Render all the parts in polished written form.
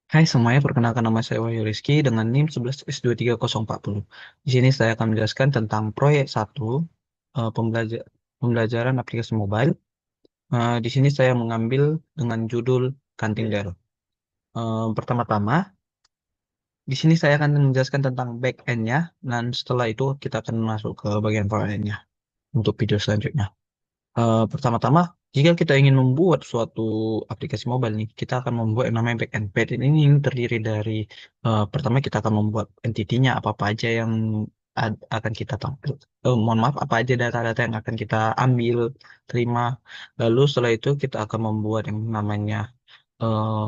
Hai semuanya, perkenalkan nama saya Wahyu Rizky dengan NIM 11S23040. Di sini saya akan menjelaskan tentang proyek satu pembelajaran aplikasi mobile. Di sini saya mengambil dengan judul Kanting Del. Pertama-tama, di sini saya akan menjelaskan tentang back end-nya, dan setelah itu kita akan masuk ke bagian front end-nya untuk video selanjutnya. Pertama-tama, jika kita ingin membuat suatu aplikasi mobile nih, kita akan membuat yang namanya backend. Backend ini terdiri dari pertama kita akan membuat entitinya apa-apa aja yang akan kita tampil. Mohon maaf, apa aja data-data yang akan kita ambil, terima. Lalu setelah itu kita akan membuat yang namanya eh,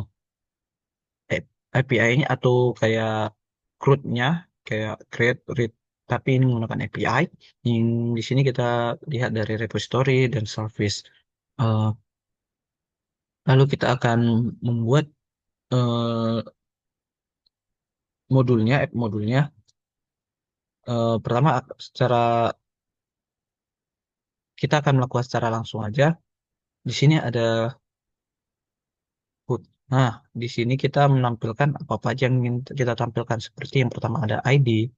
API-nya atau kayak CRUD-nya, kayak create, read, tapi ini menggunakan API. Yang di sini kita lihat dari repository dan service. Eh, Lalu kita akan membuat eh, modulnya, app modulnya. Pertama, secara kita akan melakukan secara langsung aja. Di sini ada HUD. Nah, di sini kita menampilkan apa-apa aja yang ingin kita tampilkan. Seperti yang pertama ada ID,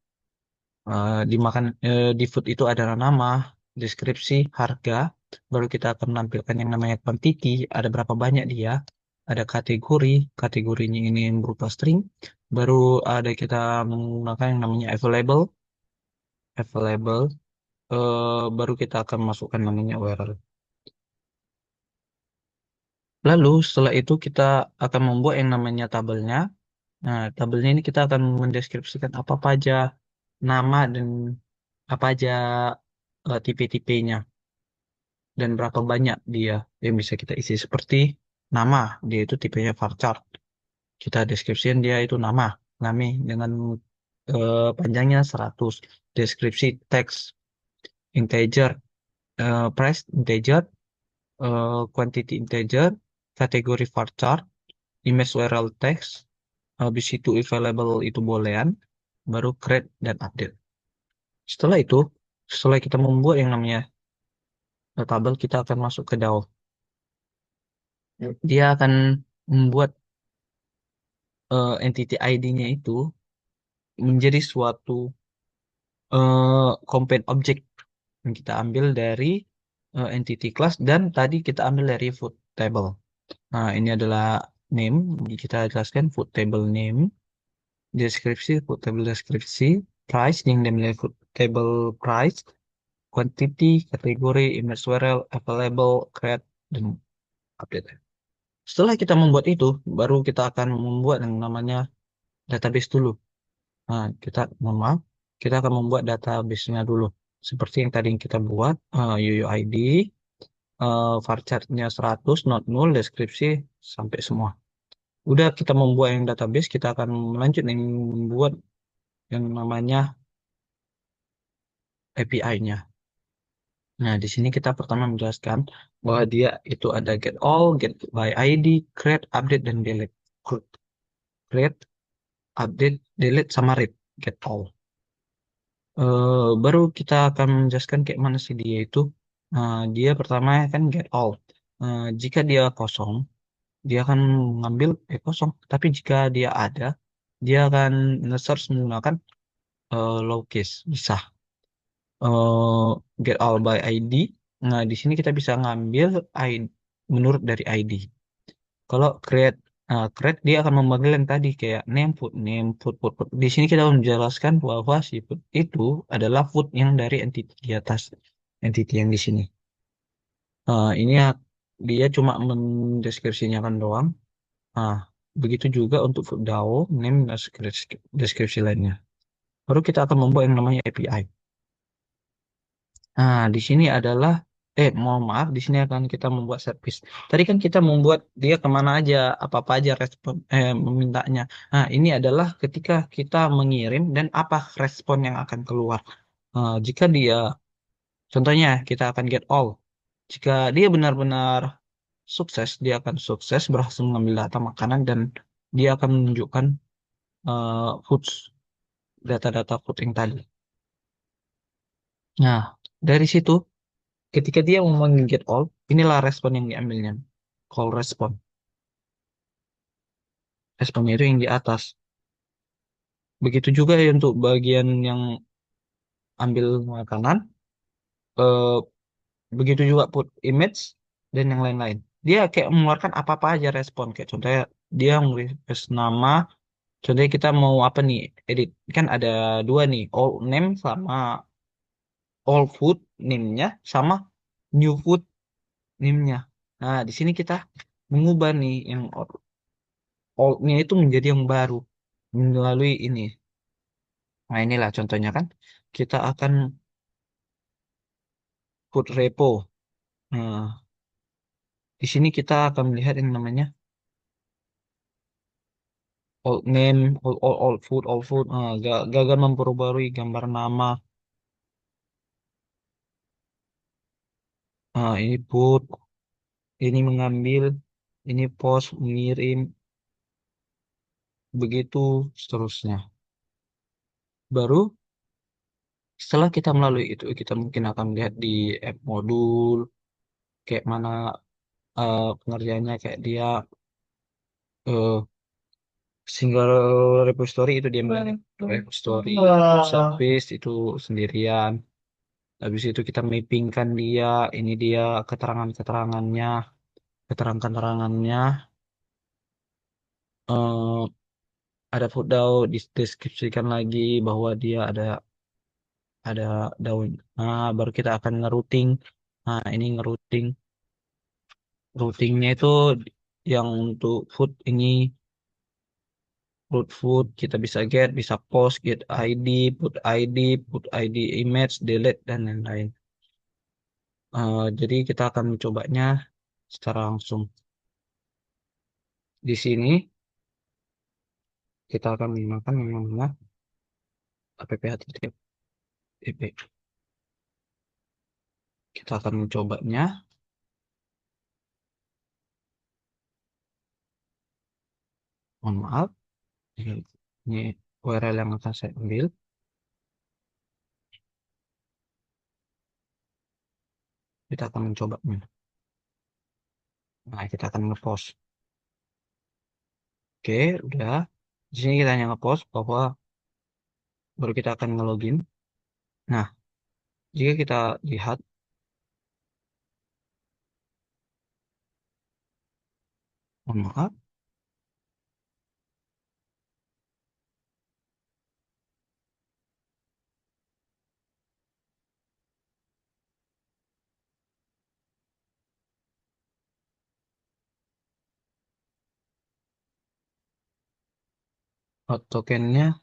di food itu ada nama, deskripsi, harga. Baru kita akan menampilkan yang namanya quantity, ada berapa banyak dia. Ada kategori, kategorinya ini berupa string. Baru ada kita menggunakan yang namanya available, available. Baru kita akan masukkan namanya URL. Lalu setelah itu kita akan membuat yang namanya tabelnya. Nah, tabelnya ini kita akan mendeskripsikan apa-apa aja nama dan apa aja tipe-tipenya dan berapa banyak dia yang bisa kita isi. Seperti nama, dia itu tipenya varchar. Kita deskripsikan dia itu nama dengan panjangnya 100. Deskripsi teks integer, price integer, quantity integer, kategori varchar, image URL text, habis itu available itu boolean, baru create dan update. Setelah itu, setelah kita membuat yang namanya tabel, kita akan masuk ke DAO. Dia akan membuat entity ID-nya itu menjadi suatu component object yang kita ambil dari entity class dan tadi kita ambil dari food table. Nah, ini adalah name, kita jelaskan food table name, deskripsi, food table deskripsi, price, yang namanya food table price, quantity, kategori, image URL, available, create, dan update. Setelah kita membuat itu, baru kita akan membuat yang namanya database dulu. Nah, mohon maaf, kita akan membuat database-nya dulu. Seperti yang tadi kita buat, UUID, varchar-nya 100, not null, deskripsi, sampai semua. Udah kita membuat yang database, kita akan melanjut yang membuat yang namanya API-nya. Nah, di sini kita pertama menjelaskan bahwa dia itu ada get all, get by ID, create, update, dan delete. Create, update, delete, sama read. Get all. Baru kita akan menjelaskan kayak mana sih dia itu. Dia pertama kan get all. Jika dia kosong, dia akan mengambil kosong. Tapi jika dia ada, dia akan nge-search menggunakan low case. Bisa. eh, Get all by ID. Nah, di sini kita bisa ngambil ID menurut dari ID. Kalau create, create dia akan memanggil yang tadi kayak name, food, food, food. Di sini kita menjelaskan bahwa si food itu adalah food yang dari entity di atas, entity yang di sini. Ini ya, dia cuma mendeskripsikan doang. Nah, begitu juga untuk food DAO, name, dan deskripsi lainnya. Baru kita akan membuat yang namanya API. Nah, di sini adalah, mohon maaf, di sini akan kita membuat service. Tadi kan kita membuat dia kemana aja, apa-apa aja respon, memintanya. Nah, ini adalah ketika kita mengirim dan apa respon yang akan keluar. Jika dia, contohnya kita akan get all. Jika dia benar-benar sukses, dia akan sukses berhasil mengambil data makanan dan dia akan menunjukkan foods, data-data food yang tadi. Nah, dari situ ketika dia memanggil get all, inilah respon yang diambilnya. Call respon. responnya itu yang di atas. Begitu juga ya untuk bagian yang ambil makanan, eh, begitu juga put image dan yang lain-lain. Dia kayak mengeluarkan apa-apa aja respon. Kayak contohnya dia nge-request nama, contohnya kita mau apa nih, edit. Kan ada dua nih, all name sama all food name-nya sama new food name-nya. Nah, di sini kita mengubah nih yang old-nya itu menjadi yang baru melalui ini. Nah, inilah contohnya kan. Kita akan put repo. Nah, di sini kita akan melihat yang namanya old name, old food. Nah, gagal memperbarui gambar nama. Nah, ini put, ini mengambil, ini post, mengirim, begitu seterusnya. Baru setelah kita melalui itu, kita mungkin akan lihat di app modul, kayak mana pengerjaannya, kayak dia eh, single repository itu dia bilang repository, service itu sendirian. Habis itu kita mappingkan dia, ini dia keterangan-keterangannya, keterangan-keterangannya. eh ada footnote, deskripsikan lagi bahwa dia ada daun. Nah, baru kita akan ngerouting. Nah, ini ngerouting. Routingnya itu yang untuk food ini root food kita bisa get, bisa post, get ID, put ID image, delete dan lain-lain. Jadi kita akan mencobanya secara langsung. Di sini kita akan menggunakan yang namanya app.dp. Kita akan mencobanya. Mohon maaf, ini URL yang akan saya ambil. Kita akan mencobanya. Nah, kita akan ngepost. Oke, udah. Di sini kita hanya ngepost bahwa baru kita akan ngelogin. Nah, jika kita lihat, mohon maaf, tokennya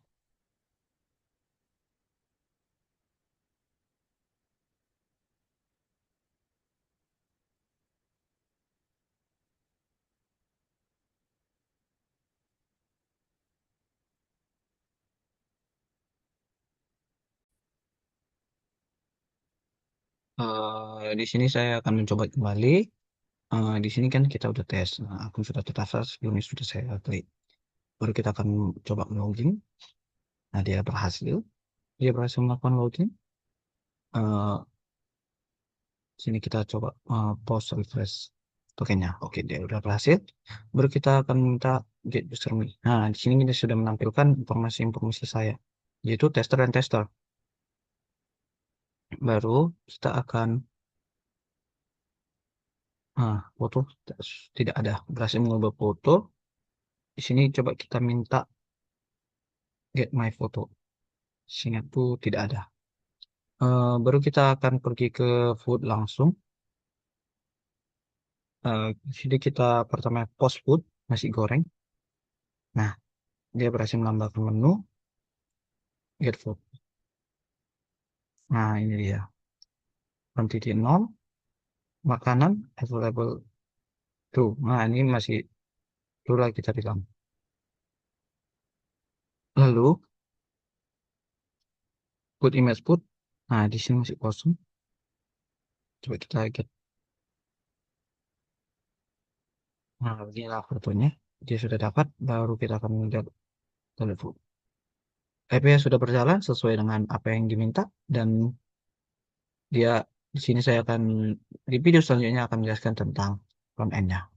di sini saya akan mencoba kembali. Di sini kan kita udah tes. Nah, akun sudah terdaftar sebelumnya sudah saya klik. Baru kita akan coba login. Nah, dia berhasil. Dia berhasil melakukan login. Eh, Sini kita coba post refresh tokennya. Oke, dia udah berhasil. Baru kita akan minta get user me. Nah, di sini kita sudah menampilkan informasi-informasi saya, yaitu tester dan tester. Baru kita akan foto tidak ada, berhasil mengubah foto. Di sini coba kita minta get my photo. Sini tuh tidak ada. Baru kita akan pergi ke food langsung. Di sini kita pertama post food nasi goreng. Nah, dia berhasil menambahkan menu get food. Nah, ini dia. From titik nol, makanan available tuh. Nah, ini masih dulu lagi kita bilang. Lalu, put image put. Nah, di sini masih kosong. Coba kita get. Nah, beginilah fotonya. Dia sudah dapat, baru kita akan melihat telepon. API sudah berjalan sesuai dengan apa yang diminta dan dia di sini saya akan di video selanjutnya akan menjelaskan tentang front end-nya.